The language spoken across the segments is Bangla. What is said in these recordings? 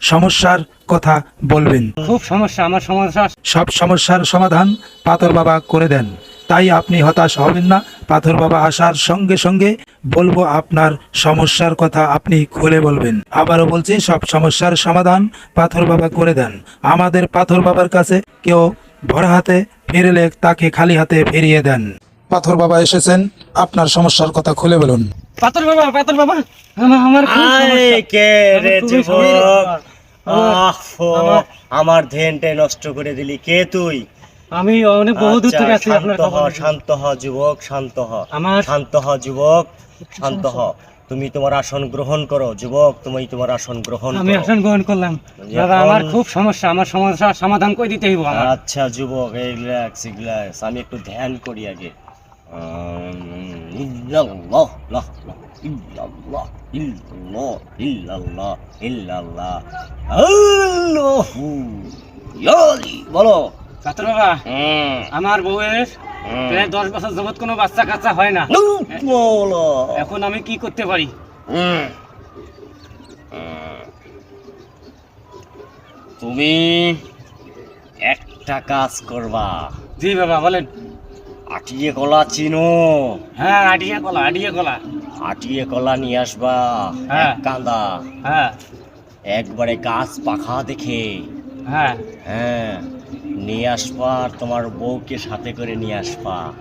সমস্যার কথা বলবেন। খুব সমস্যা, আমার সমস্যা। সব সমস্যার সমাধান পাথর বাবা করে দেন, তাই আপনি হতাশ হবেন না। পাথর বাবা আসার সঙ্গে সঙ্গে বলবো আপনার সমস্যার কথা, আপনি খুলে বলবেন। আবারও বলছি, সব সমস্যার সমাধান পাথর বাবা করে দেন। আমাদের পাথর বাবার কাছে কেউ ভরা হাতে ফিরলে তাকে খালি হাতে ফিরিয়ে দেন। পাথর বাবা এসেছেন, আপনার সমস্যার কথা খুলে বলুন। পাথর বাবা, পাথর বাবা, আমার খুব সমস্যা। কে রে আমার খুবই যুবক, আমার- আমার ধ্যানটাই নষ্ট করে দিলি। কে তুই? আমি অনেক বহু দূর থেকে আছি আপনার শান্ত হ, খবর। শান্ত হ যুবক, শান্ত হ, আমার- শান্ত হ যুবক, শান্ত হ। তুমি তোমার আসন গ্রহণ করো যুবক, তুমি তোমার আসন গ্রহণ আমি করো। আসন গ্রহণ করলাম। এখন- দাদা আমার খুব সমস্যা, আমার সমস্যার সমাধান করে দিতে হইব আমার। আচ্ছা যুবক, এই রিল্যাক্স রিল্যাক্স, আমি একটু ধ্যান করি আগে। ইল্লাল্লাহ, লাহ, লাহ, ইল্লাল্লাহ, ইল্লাল্লাহ, ইল্লাল্লাহ, ইল্লাল্লাহ, আল্লাহু ইয়ালি, বলো। পাথর বাবা, আমার বউয়ের প্রায় 10 বছর যাবত কোনো বাচ্চা কাচ্চা হয় না। বলো। এখন আমি কি করতে পারি? তুমি একটা কাজ করবা। জি বাবা বলেন। আটিয়ে কলা চিনো? হ্যাঁ, আটিয়া কলা, আটিয়া কলা। আটিয়ে কলা নিয়ে আসবা, হ্যাঁ। এক কাঁদা, হ্যাঁ একবারে গাছ পাখা দেখে। হ্যাঁ। হ্যাঁ, নিয়ে আসবা, আর তোমার বউকে সাথে করে নিয়ে আসবা।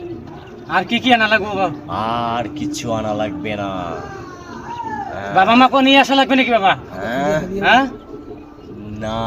আর কি কি আনা লাগবে বাবা? আর কিছু আনা লাগবে না। হ্যাঁ। বাবা মাকে নিয়ে আসা লাগবে নাকি বাবা? হ্যাঁ, হ্যাঁ